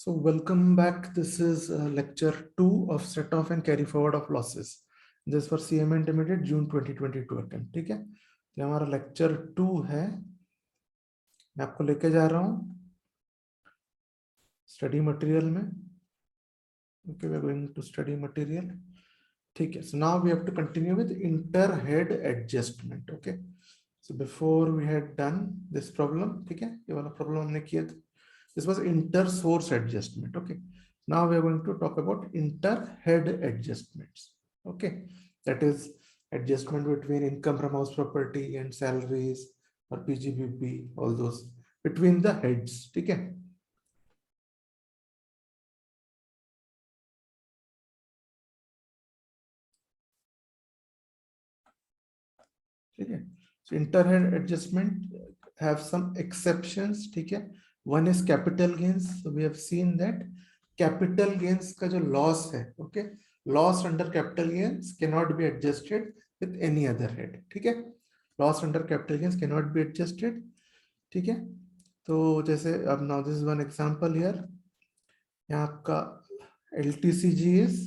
So welcome back. This is lecture 2 of set off and carry forward of losses. This for CMA Intermediate June 2022 attempt. ठीक है, ये हमारा lecture 2 है. मैं आपको लेके जा रहा हूँ study material में. Okay, we are going to study material. ठीक है. So now we have to continue with inter-head adjustment. Okay. So before we had done this problem, ठीक है, ये वाला problem हमने किया था. This was inter-source adjustment. Okay. Now we are going to talk about inter-head adjustments. Okay. That is adjustment between income from house property and salaries or PGBP, all those between the heads. Okay. Okay. So inter-head adjustment have some exceptions. Okay. One is capital gains. So we have seen that capital gains का जो loss है, okay, loss under capital gains cannot be adjusted with any other head. ठीक है, loss under capital gains cannot be adjusted. ठीक है, तो जैसे अब now this is one example here. यहाँ आपका LTCG is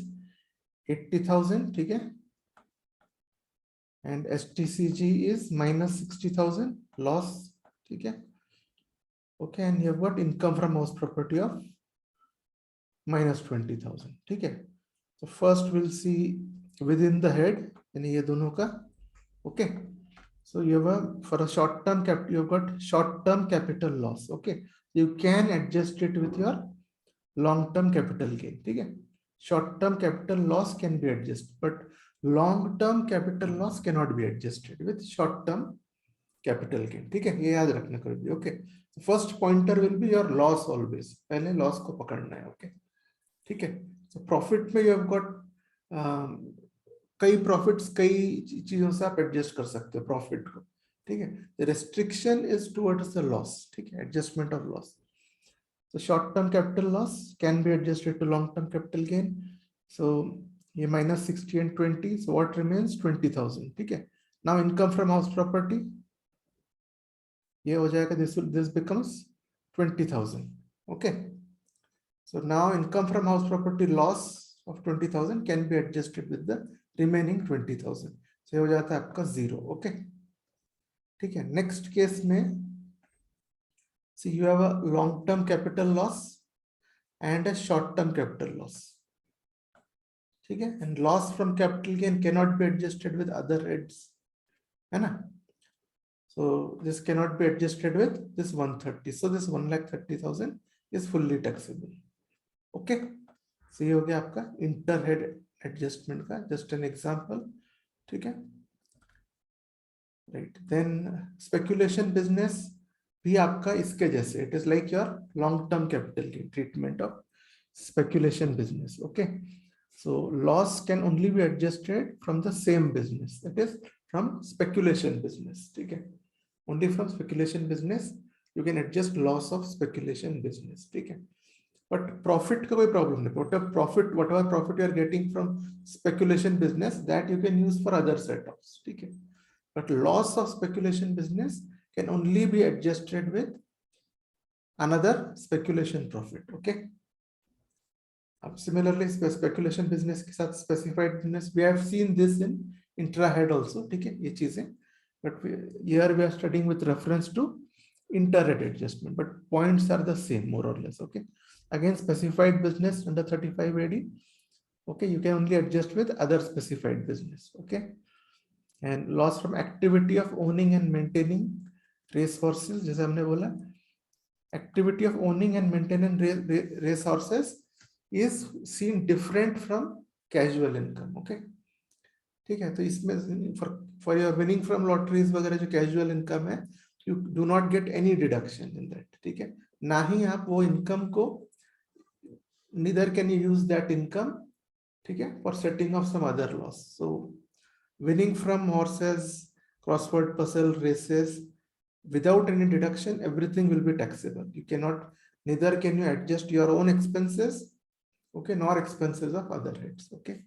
80,000. ठीक है, and STCG is minus 60,000 loss. ठीक है, okay, and you have got income from house property of minus 20,000. ठीक है, so first we'll see within the head यानी ये दोनों का. Okay, so you have for a short term cap, you've got short term capital loss. Okay, you can adjust it with your long term capital gain. ठीक है, short term capital loss can be adjusted, but long term capital loss cannot be adjusted with short term capital gain. ठीक है, ये याद रखना कभी. Okay, so first pointer will be your loss always. पहले loss को पकड़ना है. Okay, ठीक है, so profit में you have got कई प्रॉफिट्स कई चीजों से आप एडजस्ट कर सकते हो प्रॉफिट को. ठीक है, the restriction is towards the loss. ठीक है, adjustment of loss. So short term capital loss can be adjusted to long term capital gain. So ये minus 60 and 20, so what remains 20,000. ठीक है, now income from house property ये हो जाएगा, this becomes 20,000. Okay, so now income from house property loss of 20,000 can be adjusted with the remaining 20,000. so ये हो जाता है आपका 0. Okay, ठीक है. next case में see you have a long term capital loss and a short term capital loss. ठीक है, and loss from capital gain cannot be adjusted with other heads, है ना. so this cannot be adjusted with this 130. so this 1,30,000 is fully taxable. Okay, so ये हो गया आपका inter head adjustment का just an example. ठीक है, right. then speculation business भी आपका इसके जैसे, it is like your long term capital gain treatment of speculation business. Okay, so loss can only be adjusted from the same business, that is from speculation business. ठीक है, only from speculation business you can adjust loss of speculation business. ठीक है, but profit का कोई problem नहीं. whatever profit you are getting from speculation business, that you can use for other setups. ठीक है, but loss of speculation business can only be adjusted with another speculation profit. Okay, similarly speculation business के साथ specified business, we have seen this in intra head also. ठीक है, ये चीजें, but here we are studying with reference to inter head adjustment, but points are the same more or less. Okay, again specified business under 35 AD. Okay, you can only adjust with other specified business. Okay, and loss from activity of owning and maintaining race horses, जैसे हमने बोला, activity of owning and maintaining race horses is seen different from casual income. Okay, ठीक है, तो इसमें for your winning from lotteries वगैरह जो casual income है, you do not get any deduction in that. ठीक है, ना ही आप वो income को, neither can you use that income, ठीक है, for setting off some other loss. so winning from horses, crossword puzzle races, without any deduction, everything will be taxable. You cannot, neither can you adjust your own expenses, okay, nor expenses of other heads. Okay,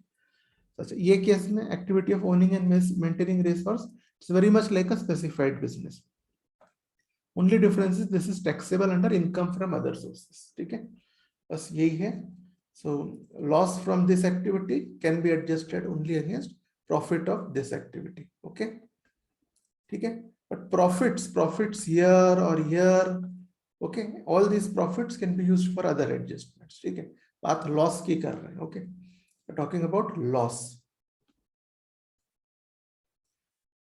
so ये case में activity of owning and maintaining racehorse, it's very much like a specified business. Only difference is this is taxable under income from other sources. ठीक है, बस यही है. So loss from this activity can be adjusted only against profit of this activity. Okay, ठीक है. But profits here or here, okay, all these profits can be used for other adjustments. ठीक है, बात loss की कर रहे हैं. Okay, we're talking about loss.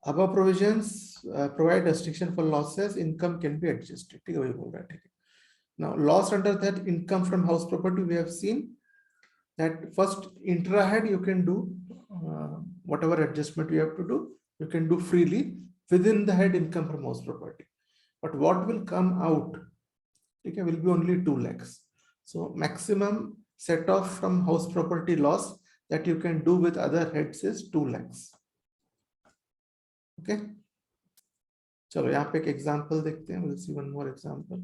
Above provisions provide restriction for losses. Income can be adjusted. ठीक है, वही बोल रहा है. ठीक है. Now loss under that income from house property, we have seen that first intra-head you can do whatever adjustment you have to do, you can do freely within the head income from house property. But what will come out, okay, will be only 2 lakhs. So maximum set off from house property loss that you can do with other heads is 2 lakhs. Okay. चलो यहाँ पे एक example देखते हैं. We'll see one more example.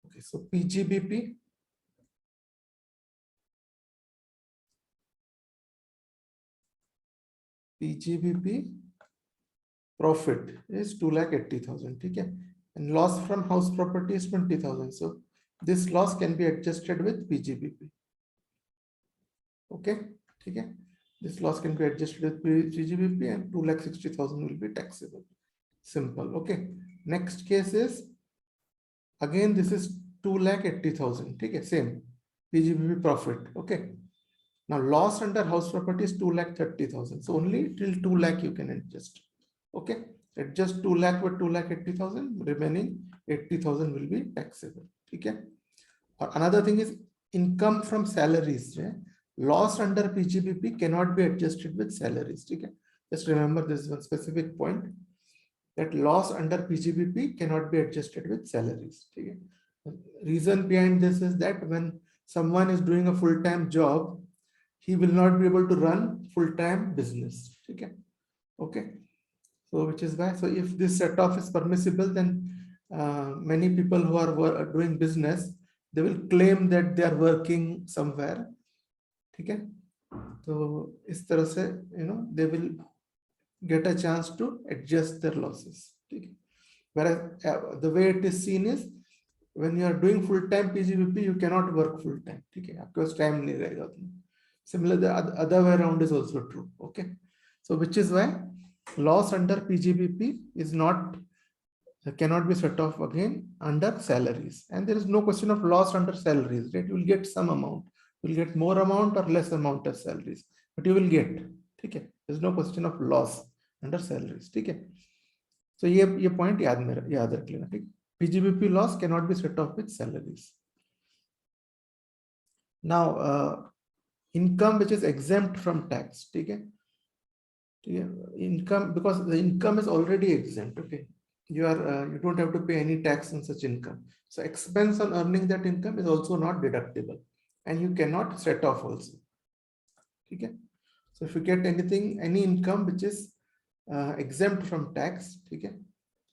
Okay, so PGBP. PGBP profit is 2,80,000. ठीक है, and loss from house property is 20,000. So this loss can be adjusted with PGBP. Okay, ठीक है, this loss can be adjusted with PGBP and 2,60,000 will be taxable. Simple. Okay, next case is again this is 2,80,000. ठीक है, same PGBP profit. Okay, now loss under house property is 2,30,000. So only till 2 lakh you can adjust. Okay, adjust 2 lakh with 2,80,000, remaining 80,000 will be taxable. ठीक है. Or another thing is income from salaries. Loss under PGBP cannot be adjusted with salaries. ठीक है. Just remember this one specific point, that loss under PGBP cannot be adjusted with salaries. ठीक है. Reason behind this is that when someone is doing a full-time job, he will not be able to run full-time business. ठीक है. Okay. So which is why, so if this set off is permissible, then many people who are doing business, they will claim that they are working somewhere. ठीक है. तो इस तरह से they will get a chance to adjust their losses. ठीक है. Whereas the way it is seen is when you are doing full-time PGBP, you cannot work full-time. ठीक है, आपके पास टाइम नहीं रहेगा उतना. Similarly, the other way around is also true. Okay, so which is why loss under PGBP is not cannot be set off again under salaries, and there is no question of loss under salaries, right? You will get some amount, you will get more amount or less amount of salaries, but you will get. ठीक है, there is no question of loss under salaries. ठीक है. So ये point याद रख लेना. ठीक. PGBP loss cannot be set off with salaries. Now income which is exempt from tax. ठीक है. Income, because the income is already exempt. Okay, you don't have to pay any tax on such income. So expense on earning that income is also not deductible, and you cannot set off also. Okay, so if you get any income which is exempt from tax, okay,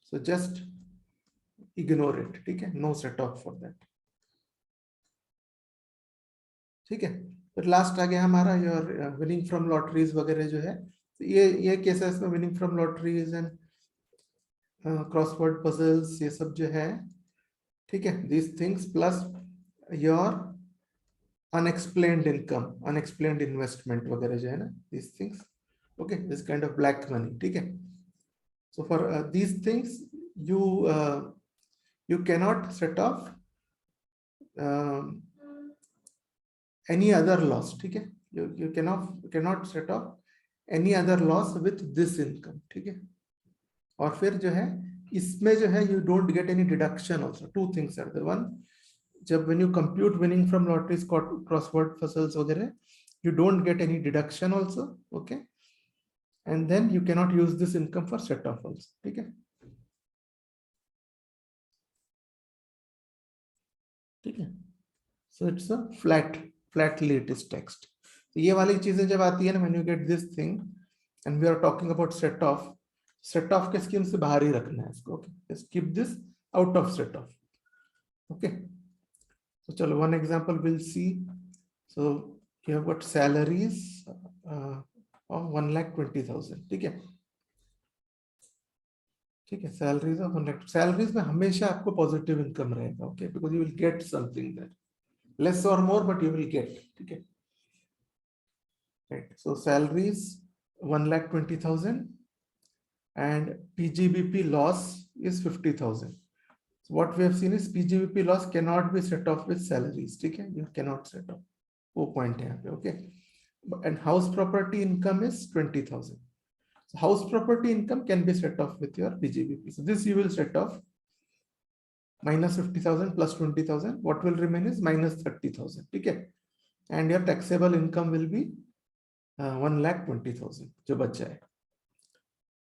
so just ignore it. Okay, no set off for that. ठीक है. But last आ गया हमारा your winning from lotteries वगैरह जो है, ये cases में winning from lotteries and crossword puzzles ये सब जो है, ठीक है, these things plus your unexplained income, unexplained investment वगैरह जो है ना, these things. Okay, this kind of black money. ठीक है. So for these things you cannot set off any other loss. ठीक है. You cannot set off any other loss with this income. ठीक है. और फिर जो है इसमें जो है you don't get any deduction also. Two things are there. One, जब when you compute winning from lotteries, crossword puzzles वगैरह, you don't get any deduction also. Okay, and then you cannot use this income for set off also. ठीक है. ठीक है. So it's a flatly it is taxed. तो ये वाली चीजें जब आती है ना, when you get this thing and we are talking about set off के स्कीम से बाहर ही रखना है इसको. Okay, just keep this out of set off. Okay, so चलो one example we'll see. So you have got salaries of 1,20,000. ठीक है. ठीक है, सैलरीज ऑफ 1 लाख, सैलरीज में हमेशा आपको पॉजिटिव इनकम रहेगा, okay, because you will get something that, less और more but you will get, ठीक है, right. So salaries 1,20,000 and PGBP loss is 50,000. So what we have seen is PGBP loss cannot be set off with salaries, ठीक है, you cannot set off, वो point है यहाँ पे, okay, and house property income is 20,000. So house property income can be set off with your PGBP. So this you will set off minus 50,000 plus 20,000. What will remain is minus 30,000. Okay, and your taxable income will be 1,20,000 जो बच जाए.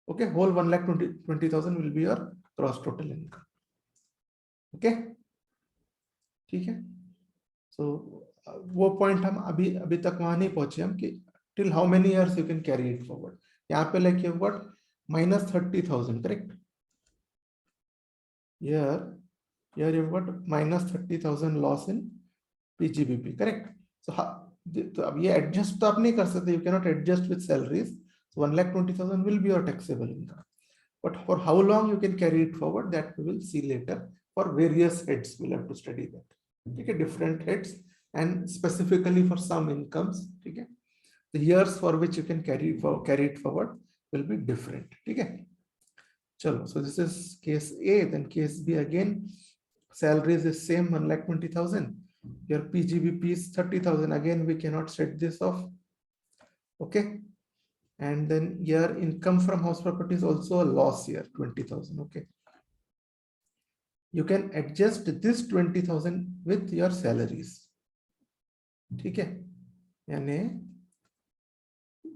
Okay, whole 1,20,000 will be your gross total income. Okay, ठीक है. So वो point हम अभी तक वहां नहीं पहुंचे हम कि till how many years you can carry it forward. यहाँ पे like you've got minus 30,000, correct? Here you've got minus 30,000 loss in PGBP, correct? So तो अब ये adjust तो आप नहीं कर सकते, you cannot adjust with salaries. So 1,20,000 will be your taxable income. But for how long you can carry it forward, that we will see later. For various heads, we'll have to study that. Okay, different heads, and specifically for some incomes, okay, the years for which you can carry it forward will be different. Okay, chalo. So this is case A. Then case B again, salaries is same 1,20,000. Your PGBP is 30,000. Again, we cannot set this off. Okay. And then your income from house property is also a loss here, 20,000. Okay. You can adjust this 20,000 with your salaries. Okay. Yani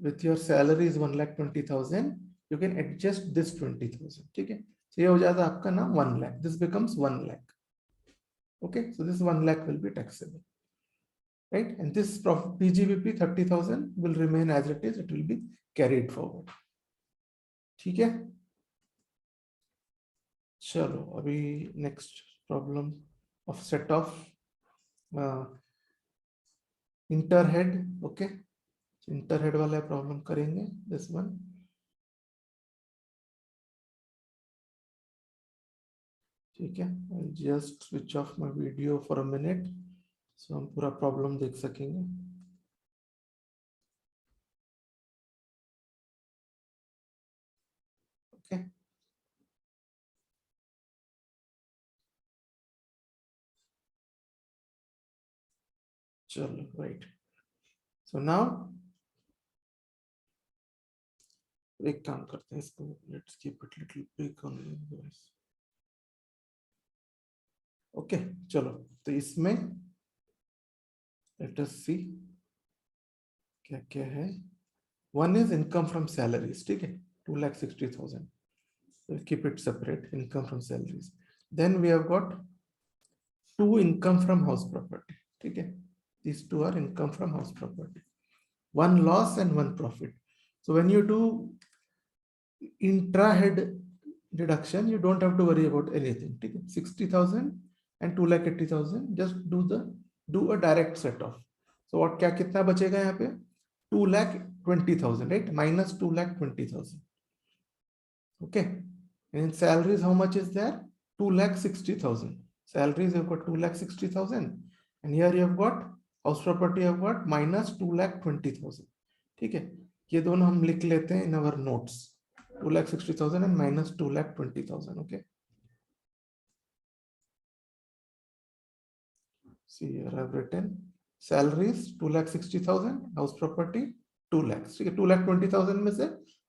with your salary is 1,20,000, you can adjust this 20,000. Okay. So ये हो जाता है आपका ना 1 lakh. This becomes 1 lakh. Okay. So this 1 lakh will be taxable. Right. And this PGBP 30,000 will remain as it is. It will be carried forward. ठीक है. चलो अभी next problem of set of interhead. Okay. इंटरहेड वाला problem करेंगे, this one. ठीक है, just switch off my video for a minute so हम पूरा प्रॉब्लम देख सकेंगे. ओके, चलो राइट. सो नाउ एक काम करते हैं इसको, let's keep it little big on this. Okay, चलो तो इसमें लेट अस सी क्या क्या है. One is income from salaries, ठीक है, 2,60,000. Keep it separate, income from salaries. Then we have got two income from house property. ठीक है, these two are income from house property. One loss and one profit. So when you do intra-head deduction, you don't have to worry about anything. 60,000 and 2,80,000. Just do a direct set off. So what क्या कितना बचेगा यहाँ पे? 2,20,000, right? Minus 2,20,000. Okay. And in salaries, how much is there? 2,60,000. Salaries you've got 2,60,000, and here you have got house property have got minus 2,20,000. ठीक है, ये दोनों हम लिख लेते हैं in our notes, 2,60,000 and minus 2,20,000. Okay, see here I have written salaries 2,60,000, house property 2 lakh. ठीक है, 2,20,000 में से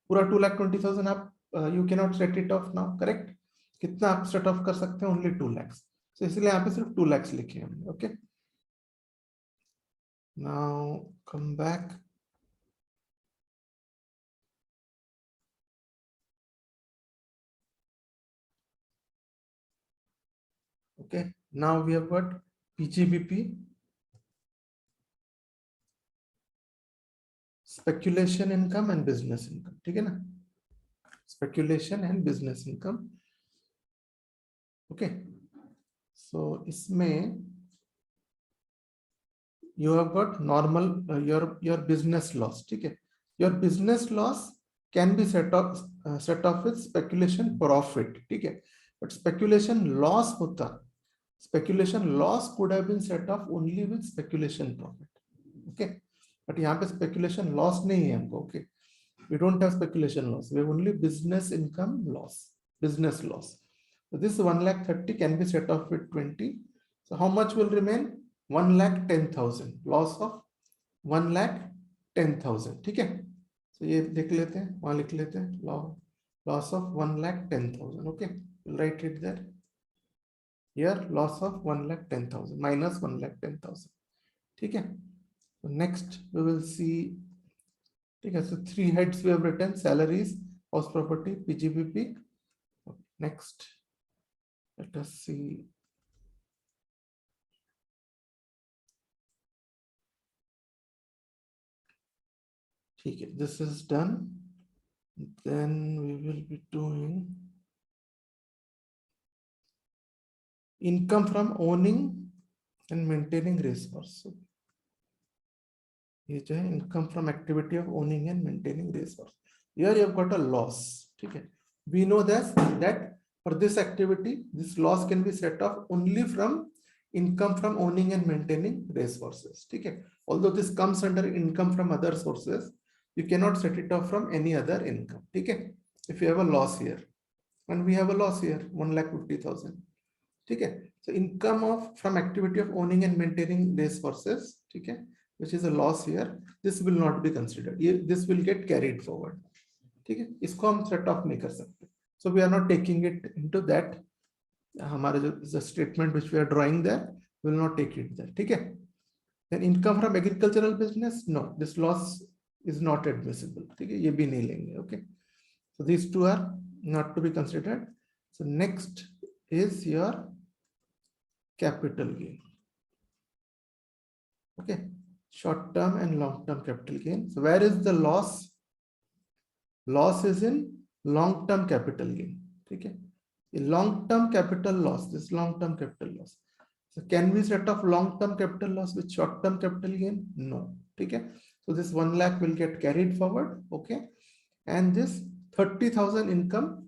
पूरा 2,20,000 आप you can not set it off now, correct. कितना आप सेट ऑफ कर सकते हैं? ओनली 2 लाख. तो इसलिए यहाँ पे सिर्फ 2 लाख लिखे हमने. Okay, now come back. Okay, now we have got PGBP, speculation income and business income. ठीक है ना, speculation and business income. Okay, so इसमें you have got normal your business loss. ठीक है, your business loss can be set off with speculation profit, ठीक है, but speculation loss होता, speculation loss could have been set off only with speculation profit, okay, but यहाँ पे speculation loss नहीं है हमको, okay, we don't have speculation loss, we have only business income loss, business loss. So this 1,30,000 can be set off with 20. So how much will remain? 1,10,000, loss of 1,10,000, ठीक है. तो ये लिख लेते हैं, वहां लिख लेते हैं, loss of 1,10,000, okay, write it there, here loss of 1,10,000 minus 1,10,000, ठीक है. नेक्स्ट वी विल सी, ठीक है. So 3 heads we have written, salaries, house property, PGBP. Next let us see, ठीक है, this is done. Then we will be doing income from owning and maintaining racehorse. ये जो है income from activity of owning and maintaining racehorse. Here you have got a loss, ठीक है. We know that for this activity, this loss can be set off only from income from owning and maintaining racehorses, ठीक है. Although this comes under income from other sources, you cannot set it off from any other income, ठीक है. If you have a loss here, and we have a loss here, 1,50,000, ठीक है. So income from activity of owning and maintaining racehorses, ठीक है, which is a loss here, this will not be considered. This will get carried forward, ठीक है. इसको हम set off नहीं कर सकते. So we are not taking it into that. हमारे जो the statement which we are drawing there, we will not take it there, ठीक है. Then income from agricultural business, no, this loss is not admissible, ठीक है, ये भी नहीं लेंगे, okay. So these two are not to be considered. So next is your capital gain, okay, short term and long term capital gain. So where is the loss? Loss is in long term capital gain, ठीक है. Long term capital loss, this long term capital loss. So can we set off long term capital loss with short term capital gain? No, ठीक है. So this 1 lakh will get carried forward, okay, and this 30,000 income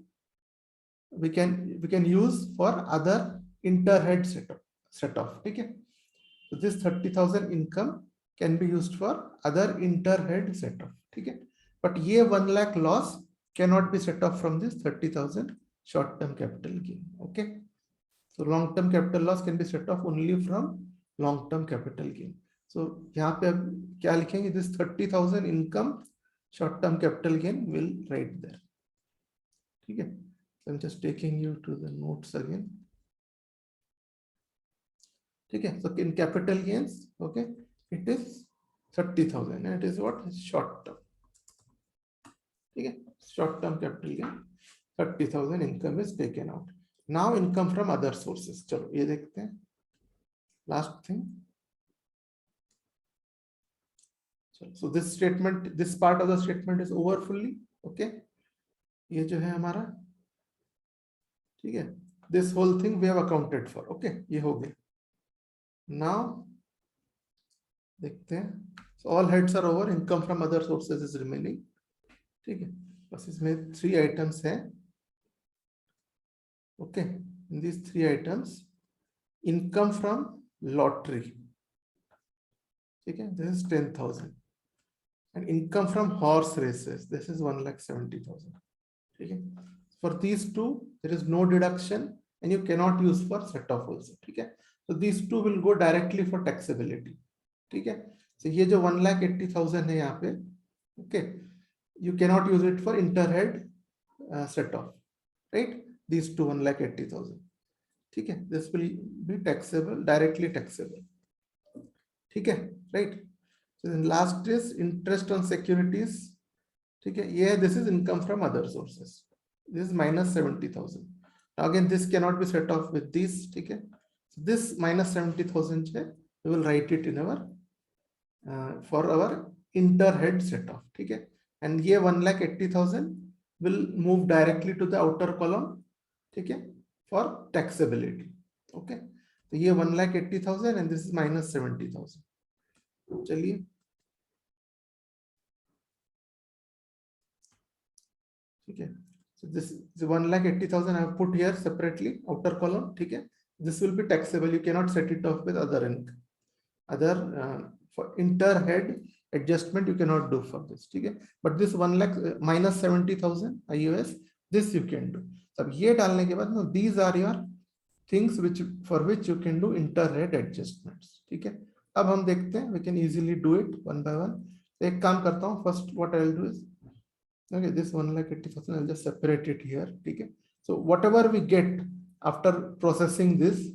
we can use for other interhead set off, ठीक है. So this 30,000 income can be used for other interhead set off, ठीक है. But ये 1 lakh loss cannot be set off from this 30,000 short term capital gain, okay. So long term capital loss can be set off only from long term capital gain. So यहाँ पे अब क्या लिखेंगे? This 30,000 income short term capital gain will write there, ठीक है. So I'm just taking you to the notes again, ठीक है. So in capital gains, okay, it is 30,000 and it is what? Short term, ठीक है. Short term capital gain 30,000 income is taken out. Now income from other sources, चलो ये देखते हैं. Last thing. So this statement, this part of the statement is over fully, okay. ये जो है हमारा, ठीक है. This whole thing we have accounted for, okay. ये हो गया. Now देखते हैं. So all heads are over. Income from other sources is remaining, ठीक है. बस इसमें 3 items हैं, okay. In these 3 items, income from lottery, ठीक है, this is 10,000. And income from horse races, this is 1,70,000, ठीक है. For these two there is no deduction and you cannot use for set off also, ठीक है. So these two will go directly for taxability, ठीक है. So ये जो 1,80,000 है यहाँ पे, okay, you cannot use it for interhead set off, right. These two 1,80,000, ठीक है. This will be taxable, directly taxable, ठीक है, right. So then last is interest on securities, ठीक है. ये this is income from other sources. This is minus 70,000. Now again this cannot be set off with these, ठीक है. So this minus 70,000 है, we will write it in our for our interhead set off, ठीक है. And ये 1,80,000 will move directly to the outer column, ठीक है, for taxability, okay. तो ये 1,80,000 and this is minus 70,000. चलिए Okay, so this is 1,80,000 I have put here separately, outer column. Okay, this will be taxable. You cannot set it off with other income. Other for inter head adjustment you cannot do for this. Okay, but this 1 lakh minus 70,000 IUS, this you can do. अब ये डालने के बाद, no, these are your things which for which you can do inter head adjustments. ठीक है, अब हम देखते हैं, we can easily do it one by one. एक काम करता हूँ, first what I will do is, okay, this 1,80,000 I'll just separate it here. Okay, so whatever we get after processing this,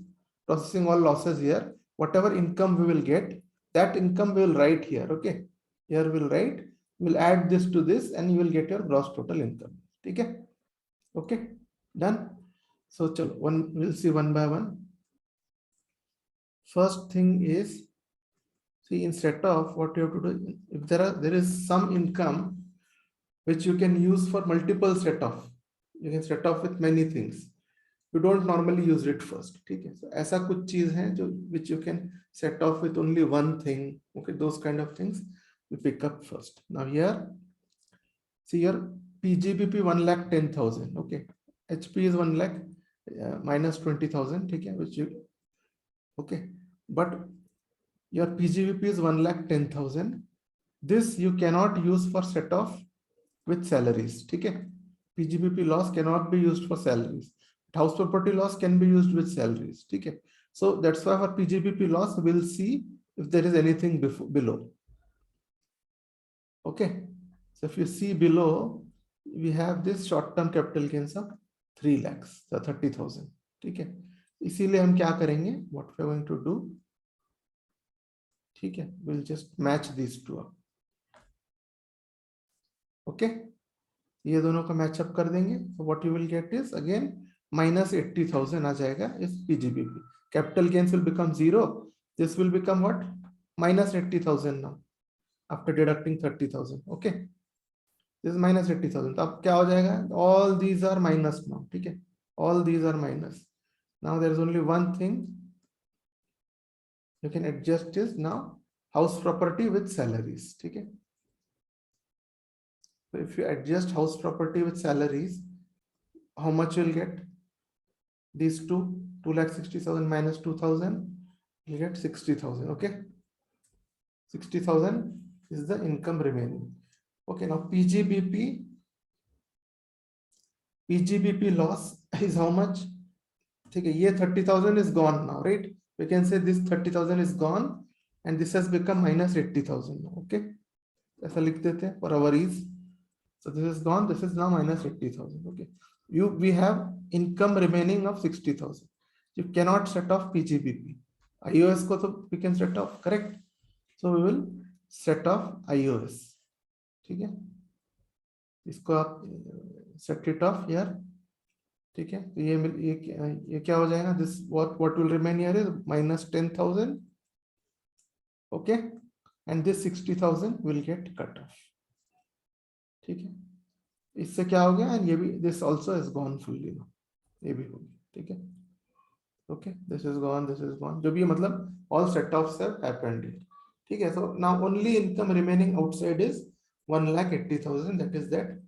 processing all losses here, whatever income we will get, that income we will write here. Okay, here we'll write, we'll add this to this, and you will get your gross total income. Okay, okay, done. So chalo, we'll see one by one. First thing is, see, instead of what you have to do, if there is some income which you can use for multiple set off, you can set off with many things. You don't normally use it first. ठीक है, so ऐसा कुछ चीज है जो which you can set off with only one thing. Okay, those kind of things we pick up first. Now here, see here, PGBP 1,10,000. Okay, HP is 1 lakh minus 20,000. ठीक है, which you, okay, but your PGBP is 1,10,000. This you cannot use for set off with salaries. ठीक है, PGBP loss cannot be used for salaries. House property loss can be used with salaries. ठीक है, so that's why for PGBP loss we'll see if there is anything below. Okay, so if you see below, we have this short-term capital gains of 3 lakhs, so 30,000. ठीक है, इसीलिए हम क्या करेंगे, what we're going to do, ठीक है, we'll just match these two up. Okay, ये दोनों का मैचअप कर देंगे. So what you will get is again minus 80,000 आ जाएगा इस PGBP. Capital gains will become 0. This will become what? Minus 80,000 now after deducting 30,000. Okay, this is minus 80,000. तो अब क्या हो जाएगा? All these are minus now. ठीक है, all these are minus. Now there is only one thing you can adjust is now house property with salaries. ठीक है, so if you adjust house property with salaries, how much you'll get? These two, 2,60,000 minus 2,000, you get 60,000. Okay, 60,000 is the income remaining. Okay, now PGBP loss is how much? Okay, ये 30,000 is gone now, right? We can say this 30,000 is gone and this has become minus 80,000 now. Okay, ऐसा लिख देते हैं for our ease. So this is gone, this is now minus 80,000. Okay, we have income remaining of 60,000. You cannot set off PGBP. IOS को तो we can set off, correct? So we will set off IOS. ठीक है, इसको आप set it off here. ठीक है, तो ये क्या हो जाएगा? This what will remain here is minus 10,000. Okay, and this 60,000 will get cut off. ठीक है, इससे क्या हो गया? And ये भी, this also is gone fully now. ये भी हो गया. ठीक है, okay, this is gone, this is gone. जो भी मतलब all set offs have happened here. ठीक है, so now only income remaining outside is 1,80,000. That is that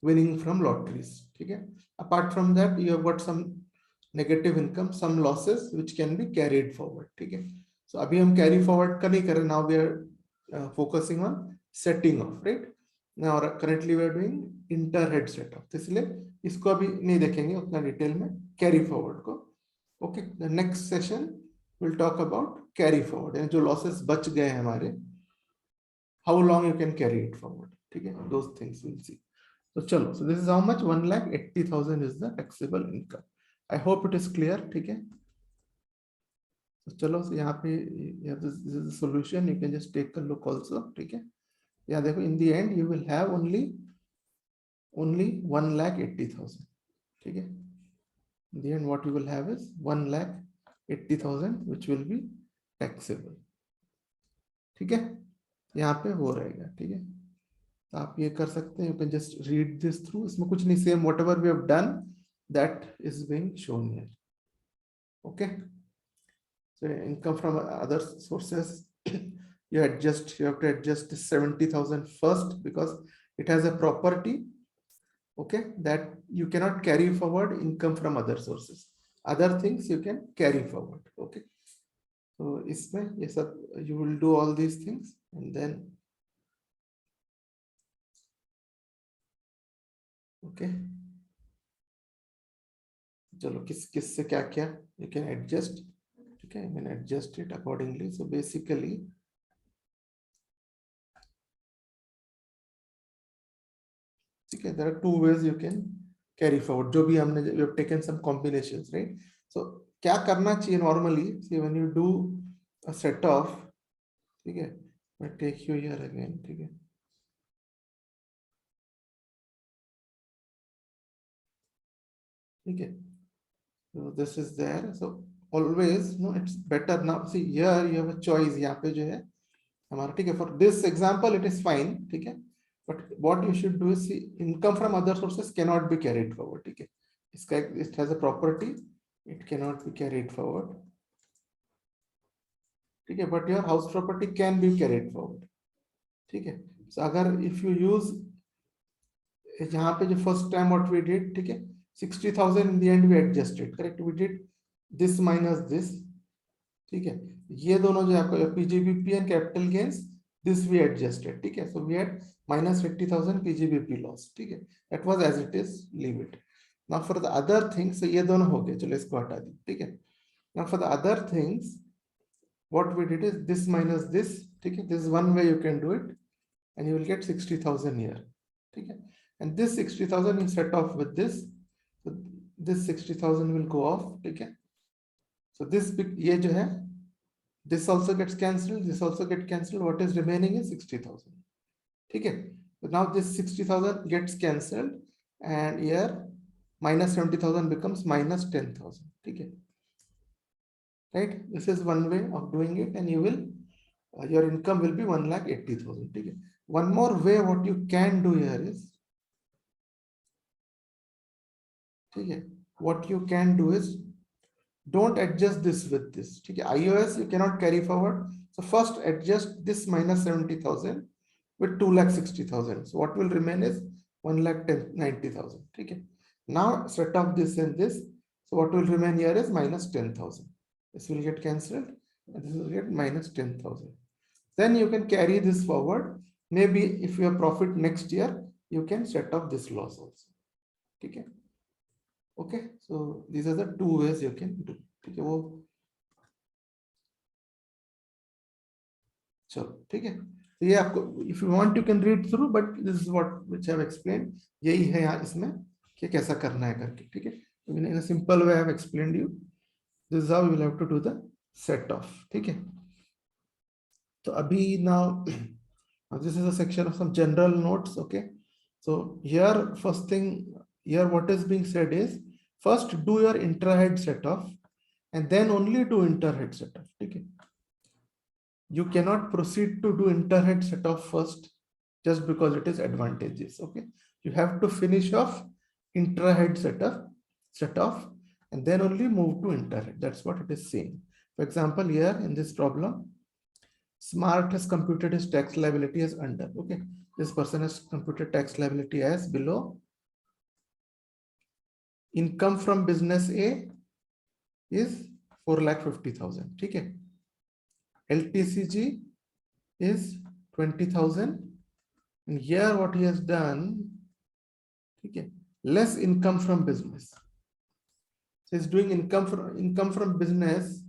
winning from lotteries. ठीक है, apart from that you have got some negative income, some losses which can be carried forward. ठीक है, so अभी हम carry forward का नहीं कर रहे. Now we are focusing on setting off, right? Now currently we are doing inter head set off, इसलिए इसको अभी नहीं देखेंगे उतना डिटेल में, carry forward को. Okay, the next session we'll talk about carry forward, यानी जो losses बच गए हैं हमारे, how long you can carry it forward. ठीक है, those things we'll see. So चलो, so this is how much? 1,80,000 is the taxable income. I hope it is clear. ठीक है, so चलो, so यहाँ पे this is the solution. You can just take a look also. ठीक है, यहाँ देखो, in the end you will have only 1,80,000. ठीक है, in the end what you will have is 1,80,000 which will be taxable. ठीक है, यहाँ पे हो रहेगा. ठीक है, तो आप ये कर सकते हैं. You can just read this through. इसमें कुछ नहीं, same whatever we have done that is being shown here. Okay, so income from other sources, you have to adjust 70,000 first because it has a property Okay, that you cannot carry forward income from other sources. Other things you can carry forward. Okay, so इसमें ये सब you will do all these things and then okay, चलो किस से क्या क्या you can adjust. Okay, I can adjust it accordingly. So basically okay, there are two ways you can carry forward. जो भी हमने we have taken some combinations, right? So क्या करना चाहिए normally? See when you do a set of, ठीक है, I take you here again, ठीक है, ठीक है. So this is there. So always no, it's better now. See here you have a choice. यहाँ पे जो है हमारा ठीक है. For this example it is fine, ठीक है. But what you should do is see income from other sources cannot be carried forward, ठीक है. इसका it has a property, it cannot be carried forward, ठीक है. But your house property can be carried forward, ठीक है. So अगर if you use यहाँ पे जो first time what we did, ठीक है, 60,000 in the end we adjusted, correct? We did this minus this, ठीक है. ये दोनों जो आपको PGBP and capital gains, this we adjusted, ठीक है. So we had minus 80,000 PGBP loss, ठीक है. That was as it is, leave it. Now for the other things, so ये दोनों हो गए, चलो इसको हटा दी, ठीक है. Now for the other things, what we did is this minus this, ठीक है. This is one way you can do it, and you will get 60,000 here, ठीक है. And this 60,000 you set off with this, so this 60,000 will go off, ठीक है. So this ये जो है, this also gets cancelled, this also get cancelled. What is remaining is 60,000, ठीक है. So now this 60,000 gets cancelled, and here minus 70,000 becomes minus 10,000, ठीक है. Right? This is one way of doing it, and you will your income will be 1,80,000, ठीक है. One more way what you can do here is, ठीक है, what you can do is don't adjust this with this, ठीक है. iOS you cannot carry forward, so first adjust this minus 70,000 with 2,60,000. So what will remain is 1,90,000, ठीक है. Now set off this and this, so what will remain here is minus 10,000. This will get cancelled and this will get minus 10,000. Then you can carry this forward. Maybe if you have profit next year, you can set off this loss also, ठीक है. Okay, so these are the two ways you can do, ठीक है. वो चलो ठीक है. तो ये आपको if you want you can read through, but this is what which I have explained. यही है यहाँ इसमें कि कैसा करना है करके, ठीक है. In a simple way I have explained you. This is how you will have to do the set off, ठीक है. तो अभी now this is a section of some general notes. Okay, so here first thing here what is being said is first do your intrahead set off and then only do interhead set off, okay. You cannot proceed to do interhead set off first just because it is advantageous, okay. You have to finish off intrahead set off and then only move to interhead. That's what it is saying. For example, here in this problem, Smart has computed his tax liability as under, okay. This person has computed tax liability as below. Income from business A is 4,50,000, okay. LTCG is 20,000, and here what he has done, okay, less income from business. So he's doing income from business,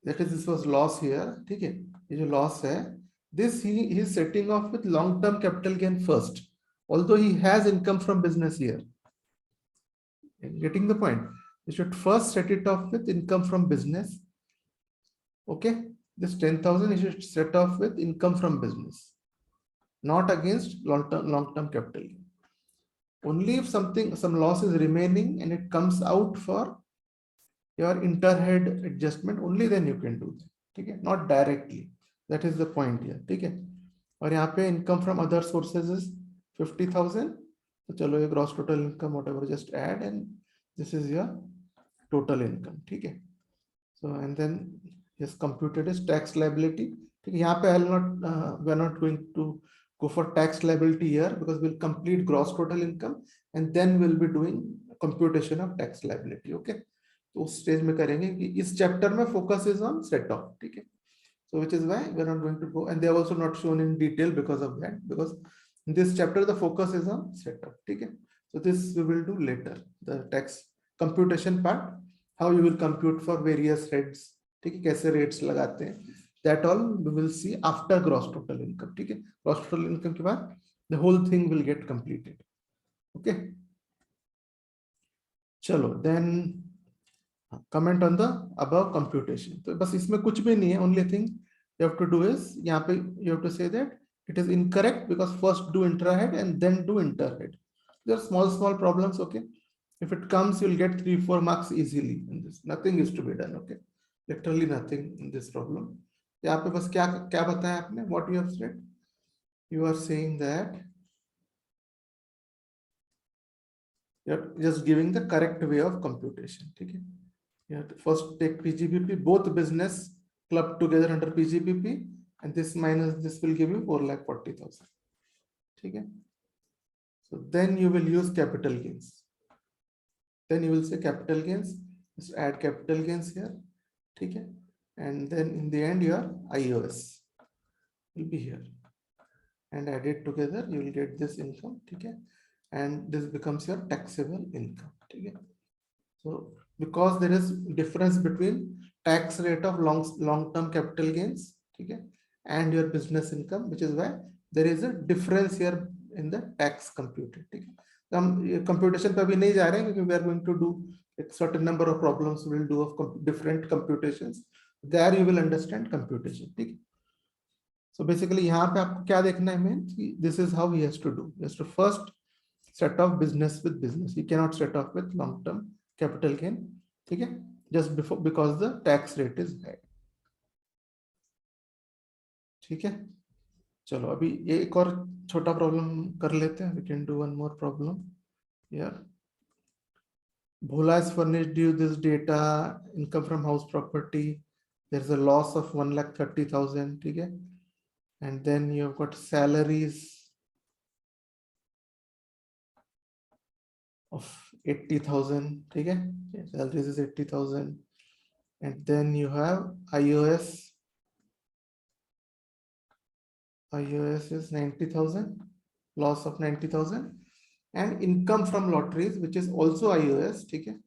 that is this was loss here, okay. This is loss hai. This he is setting off with long-term capital gain first, although he has income from business here. Getting the point? You should first set it off with income from business. Okay, this 10,000 you should set off with income from business, not against long-term capital gain. Only if some loss is remaining and it comes out for your interhead adjustment, only then you can do that. Okay, not directly. That is the point here. Okay, और यहाँ पे income from other sources is 50,000. So चलो ये gross total income whatever just add and this is your total income. Okay, so and then is computed as tax liability. Okay, यहाँ पे we are not going to go for tax liability here because we'll complete gross total income and then we'll be doing computation of tax liability. Okay, तो उस stage में करेंगे कि इस chapter में focus is on set of. ठीक है, so which is why we're not going to go, and they are also not shown in detail because of that, because in this chapter the focus is on setup. Okay, so this we will do later, the tax computation part, how you will compute for various rates. ठीक है, कैसे rates लगाते हैं, that all we will see after gross total income. ठीक है, gross total income के बाद the whole thing will get completed. Okay, चलो then comment on the above computation. तो बस इसमें कुछ भी नहीं है, only thing you have to do is यहाँ पे you have to say that it is incorrect because first do intrahead and then do interhead. There are small problems. Okay, if it comes you'll get 3-4 marks easily in this. Nothing is to be done. Okay, literally nothing in this problem. यहाँ पे बस क्या क्या बताया आपने, what you have said, you are saying that you're just giving the correct way of computation. ठीक है, you have to first take PGBP, both business clubbed together under PGBP, and this minus this will give you 4,40,000. ठीक है, so then you will use capital gains. Then you will say capital gains, just add capital gains here. ठीक है, and then in the end your IOS will be here, and add it together you will get this income. ठीक है, and this becomes your taxable income. ठीक है, so because there is difference between tax rate of long term capital gains, ठीक है, and your business income, which is why there is a difference here in the tax computed. ठीक है, तो हम computation पे अभी नहीं जा रहे हैं क्योंकि we are going to do a certain number of problems we will do of different computations. There you will understand computation. ठीक है, so basically यहाँ पे आपको क्या देखना है main, this is how he has to do. He has to first set off business with business. He cannot set off with long term capital gain. ठीक है, just before because the tax rate is high. ठीक है, चलो अभी ये एक और छोटा प्रॉब्लम कर लेते हैं. We can do one more problem here. Bhola has furnished you this data, income from house property. There's a loss of 1,30,000. ठीक है, and then you have got salaries of 80,000. ठीक है, salaries is 80,000, and then you have IOS is 90,000, loss of 90,000, and income from lotteries, which is also IOS. ठीक है,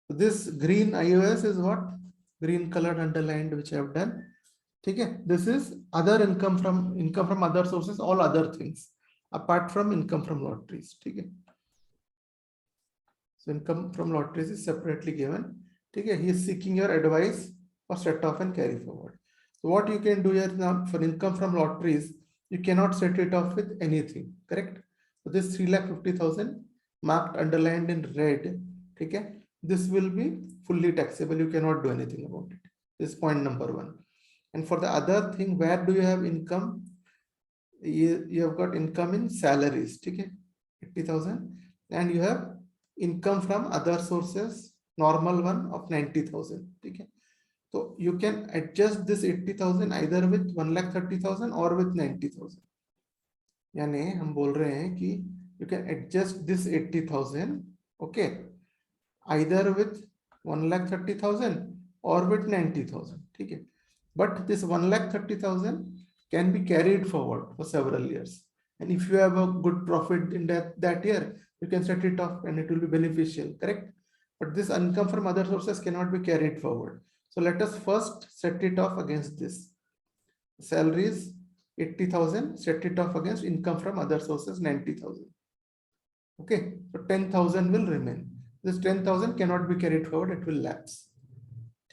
this green IOS is what, green colored underlined, which I have done. ठीक है, this is other income from other sources, all other things apart from income from lotteries. ठीक है, so income from lotteries is separately given. ठीक है, he is seeking your advice for set off and carry forward. So what you can do here now, for income from lotteries, you cannot set it off with anything. Correct, so this 3,50,000 marked underlined in red. ठीक है, this will be fully taxable. You cannot do anything about it. This is point number 1. And for the other thing, where do you have income? You have got income in salaries. ठीक है, 80,000, and you have income from other sources, normal one of 90,000. ठीक है, so you can adjust this 80,000 either with 1,30,000 or with 90,000. यानी हम बोल रहे हैं कि you can adjust this 80,000, okay, either with 1,30,000 or with 90,000. ठीक है, but this 1,30,000 can be carried forward for several years, and if you have a good profit in that year, you can set it off and it will be beneficial. Correct, but this income from other sources cannot be carried forward. So let us first set it off against this. Salaries 80,000, set it off against income from other sources 90,000. Okay, so 10,000 will remain. This 10,000 cannot be carried forward, it will lapse.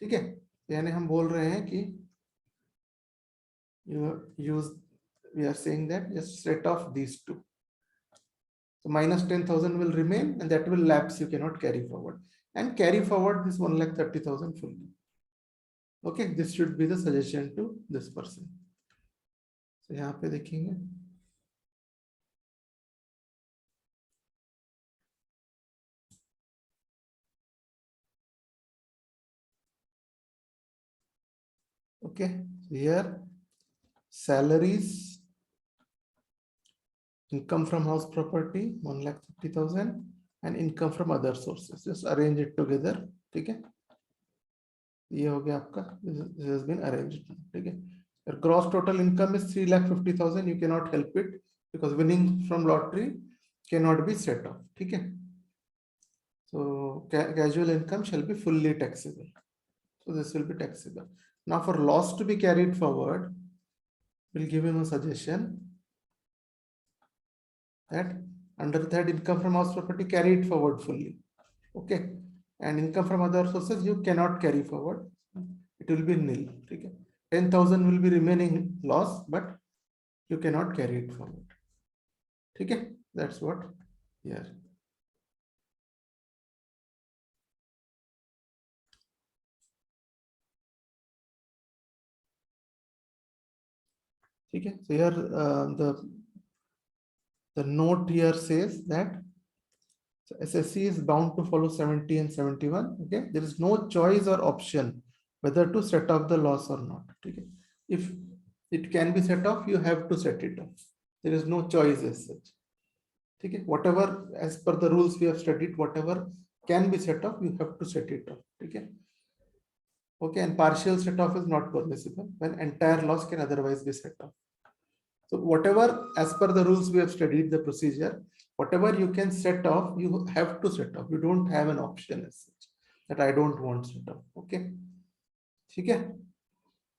ठीक है, यानी हम बोल रहे हैं कि we are saying that just set off these two. So minus 10,000 will remain, and that will lapse. You cannot carry forward, and carry forward this 1,30,000 fully. Okay, this should be the suggestion to this person. So यहाँ पे देखेंगे, okay, here salaries income from house property 1,30,000 and income from other sources. Just arrange it together. ठीक है, ये हो गया आपका. This has been arranged. ठीक है. Your gross total income is 3,50,000. You cannot help it because winning from lottery cannot be set off. ठीक है. So casual income shall be fully taxable. So this will be taxable. Now for loss to be carried forward, we'll give him a suggestion that under that income from house property carried forward fully. Okay. And income from other sources you cannot carry forward. It will be nil. Okay. 10,000 will be remaining loss, but you cannot carry it forward. Okay. That's what here. Okay. So here the note here says that so SSC is bound to follow 70 and 71. Okay, there is no choice or option whether to set off the loss or not. Okay, if it can be set off, you have to set it off. There is no choice as such. Okay, whatever as per the rules we have studied, whatever can be set off, you have to set it off. Okay. Okay, and partial set off is not permissible when entire loss can otherwise be set off. So whatever as per the rules we have studied the procedure, whatever you can set off, you have to set off. You don't have an option as such that I don't want set off. Okay. Okay.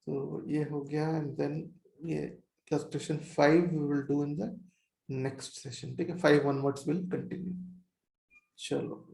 So ये हो गया, and then ये illustration 5 we will do in the next session. Okay, 5 onwards will continue. Chalo.